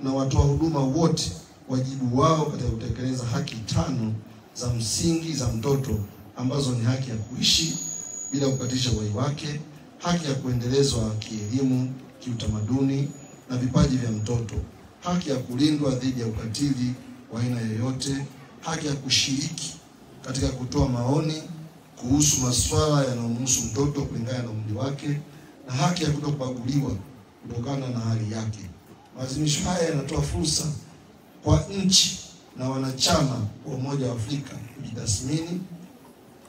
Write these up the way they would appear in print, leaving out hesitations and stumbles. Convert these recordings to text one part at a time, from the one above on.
na watoa huduma wote wajibu wao katika kutekeleza haki 5 za msingi za mtoto, ambazo ni haki ya kuishi bila kukatisha uhai wake, haki ya kuendelezwa kielimu, kiutamaduni na vipaji vya mtoto, haki ya kulindwa dhidi ya ukatili wa aina yoyote, haki ya kushiriki katika kutoa maoni kuhusu masuala yanayomhusu mtoto kulingana na umri wake, na haki ya kutokubaguliwa kutokana na hali yake. Maadhimisho haya yanatoa fursa kwa nchi na wanachama wa Umoja wa Afrika kujitathmini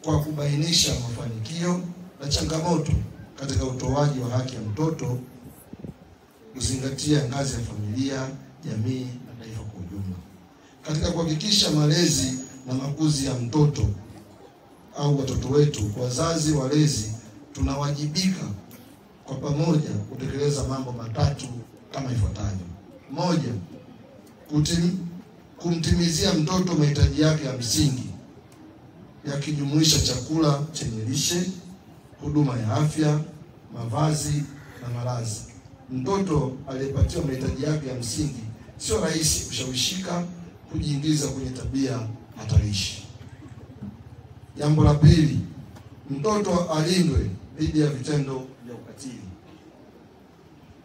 kwa kubainisha mafanikio na changamoto katika utoaji wa haki ya mtoto, kuzingatia ngazi ya familia, jamii na taifa kwa ujumla. Katika kuhakikisha malezi na makuzi ya mtoto au watoto wetu, wazazi walezi tunawajibika kwa pamoja kutekeleza mambo matatu kama ifuatavyo. 1. Kumtimizia mtoto mahitaji yake ya msingi, yakijumuisha chakula chenye lishe, huduma ya afya, mavazi na malazi. Mtoto aliyepatiwa mahitaji yake ya msingi sio rahisi kushawishika kujiingiza kwenye tabia hatarishi. Jambo la pili, mtoto alindwe dhidi ya vitendo vya ukatili,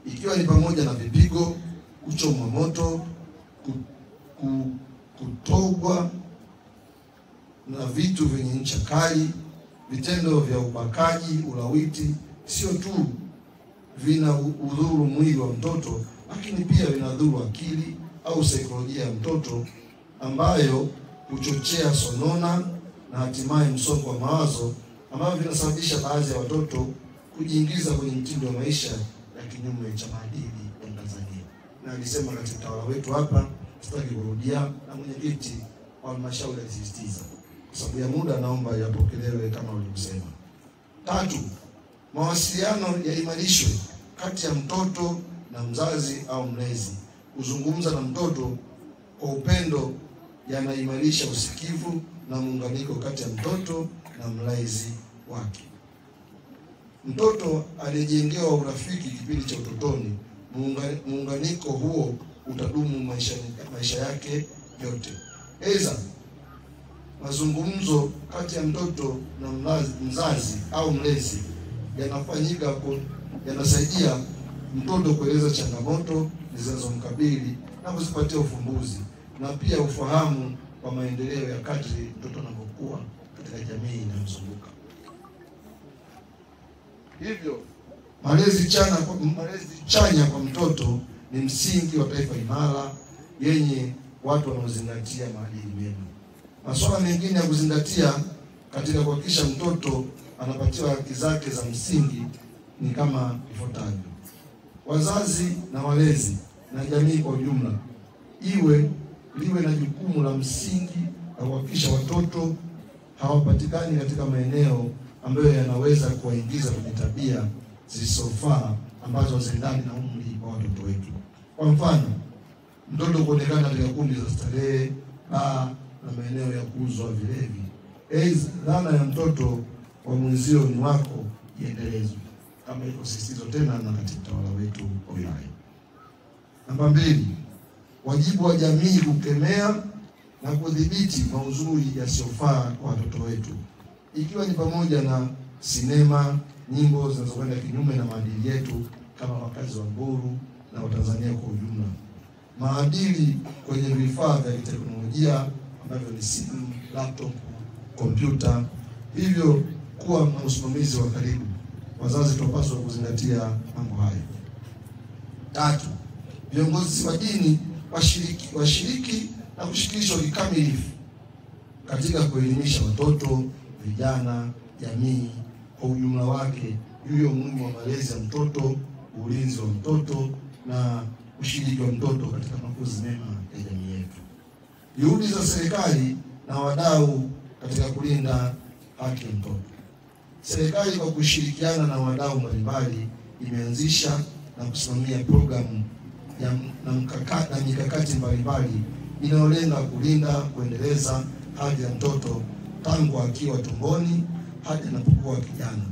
ikiwa ni pamoja na vipigo, kuchomwa moto, kutogwa na vitu vyenye ncha kali. Vitendo vya ubakaji, ulawiti sio tu vina udhuru mwili wa mtoto, lakini pia vinadhuru akili au saikolojia ya mtoto, ambayo huchochea sonona na hatimaye msongo wa mawazo, ambavyo vinasababisha baadhi ya watoto kujiingiza kwenye mtindo wa maisha ya kinyume cha maadili ya Tanzania. Na alisema katika utawala wetu hapa, sitaki kurudia, na mwenyekiti wa halmashauri alisisitiza. Kwa sababu ya muda naomba yapokelewe kama walivyosema. 3. Mawasiliano yaimarishwe kati ya mtoto na mzazi au mlezi. Kuzungumza na mtoto kwa upendo yanaimarisha usikivu na muunganiko kati ya mtoto na mlezi wake. Mtoto aliyejengewa urafiki kipindi cha utotoni, muunganiko huo utadumu maisha yake yote. Aidha, mazungumzo kati ya mtoto na mzazi au mlezi yanasaidia mtoto kueleza changamoto zinazomkabili na kuzipatia ufumbuzi, na pia ufahamu wa maendeleo ya kadri mtoto anapokuwa katika jamii inayomzunguka. Hivyo malezi chanya kwa mtoto ni msingi wa taifa imara yenye watu wanaozingatia maadili mema. Masuala mengine ya kuzingatia katika kuhakikisha mtoto anapatiwa haki zake za msingi ni kama ifuatavyo. Wazazi na walezi na jamii kwa ujumla liwe na jukumu la msingi la kuhakikisha watoto hawapatikani katika maeneo ambayo yanaweza kuwaingiza kwenye tabia zisizofaa ambazo hazendani na umri wa watoto wetu. Kwa mfano, mtoto kuonekana katika kundi za starehe, na maeneo ya kuuzwa vilevi. Dhana ya mtoto wa mwenzio ni wako iendelezwe, kama iko sisitizo tena na katika utawala wetu wa wilaya. Namba 2, wajibu wa jamii kukemea na kudhibiti maudhui yasiyofaa kwa watoto wetu, ikiwa ni pamoja na sinema, nyimbo zinazokwenda kinyume na maadili yetu kama wakazi wa Mbulu na Watanzania kwa ujumla. Maadili kwenye vifaa vya teknolojia ambavyo ni simu, laptop, kompyuta, hivyo kuwa na usimamizi wa karibu. Wazazi tunapaswa kuzingatia mambo hayo. 3, viongozi wa dini washiriki na kushirikishwa kikamilifu katika kuelimisha watoto, vijana, jamii kwa ujumla wake juu ya umuhimu wa malezi ya mtoto, ulinzi wa mtoto na ushiriki wa mtoto katika makuzi mema ya jamii yetu. Juhudi za serikali na wadau katika kulinda haki ya mtoto. Serikali kwa kushirikiana na wadau mbalimbali imeanzisha na kusimamia programu na mikakati mbalimbali inayolenga kulinda, kuendeleza haki ya mtoto tangu akiwa tumboni hadi anapokuwa kijana.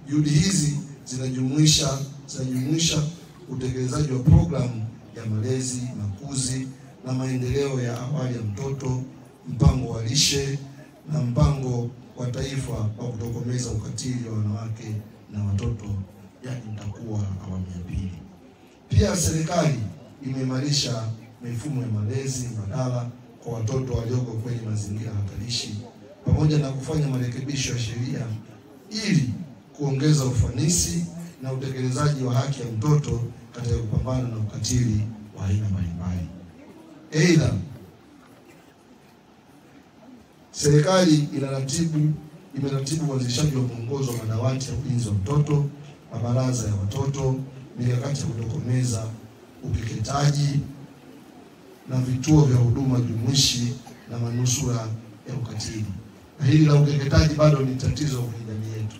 Juhudi hizi zinajumuisha utekelezaji wa programu ya malezi, makuzi na maendeleo ya awali ya mtoto, mpango wa lishe na mpango wa taifa wa kutokomeza ukatili wa wanawake na watoto, yani mtakuwa awamu ya pili. Pia serikali imeimarisha mifumo ya malezi mbadala kwa watoto walioko kwenye mazingira hatarishi pamoja na kufanya marekebisho ya sheria ili kuongeza ufanisi na utekelezaji wa haki ya mtoto katika kupambana na ukatili wa aina mbalimbali. Aidha, serikali imeratibu uanzishaji wa mwongozo wa madawati ya ulinzi wa mtoto, mabaraza ya watoto, mikakati ya kutokomeza ukeketaji na vituo vya huduma jumuishi na manusura ya ukatili. Na hili la ukeketaji bado ni tatizo kwenye jamii yetu.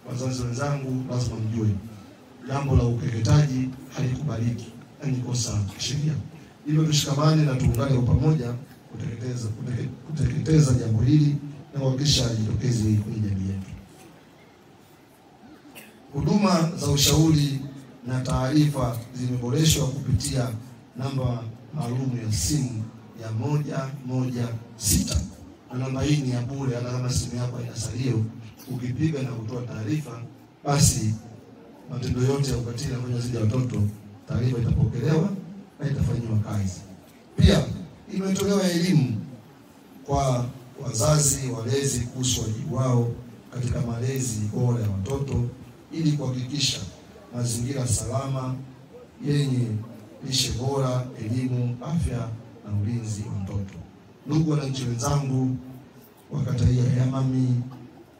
Wazazi wenzangu, lazima mjue jambo la ukeketaji halikubaliki, ni kosa sheria. Hivyo tushikamane na tuungane kwa pamoja kuteketeza jambo hili na kuhakikisha litokeze kwenye jamii yetu. Huduma za ushauri na taarifa zimeboreshwa kupitia namba maalum ya simu ya 116. Na namba hii ni ya bure, hata kama simu yako haina salio, ukipiga na kutoa taarifa, basi matendo yote ya ukatili yanayofanywa dhidi ya watoto, taarifa itapokelewa na itafanywa kazi. Pia imetolewa elimu kwa wazazi walezi kuhusu wajibu wao katika malezi bora ya watoto ili kuhakikisha mazingira salama yenye lishe bora, elimu, afya na ulinzi wa mtoto. Ndugu wananchi wenzangu wa kata hii ya Yamami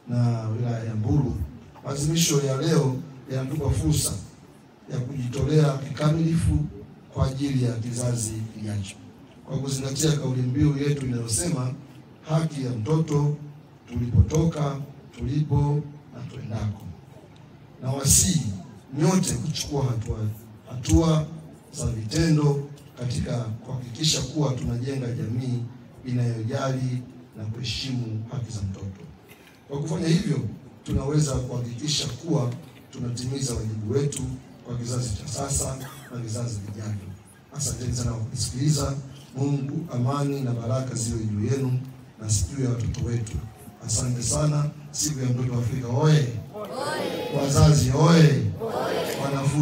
na wilaya ya Mbulu, maadhimisho ya leo yanatupa fursa ya kujitolea kikamilifu kwa ajili ya kizazi kijacho, kwa kuzingatia kauli mbiu yetu inayosema haki ya mtoto, tulipotoka, tulipo na tuendako. Na wasii nyote kuchukua hatua za vitendo katika kuhakikisha kuwa tunajenga jamii inayojali na kuheshimu haki za mtoto. Kwa kufanya hivyo, tunaweza kuhakikisha kuwa tunatimiza wajibu wetu kwa kizazi cha sasa na vizazi vijavyo. Asanteni sana kwa kusikiliza. Mungu, amani na baraka ziwe juu yenu na juu ya watoto wetu. Asante sana. Siku ya mtoto wa Afrika oye! Wazazi oye! Wanafunzi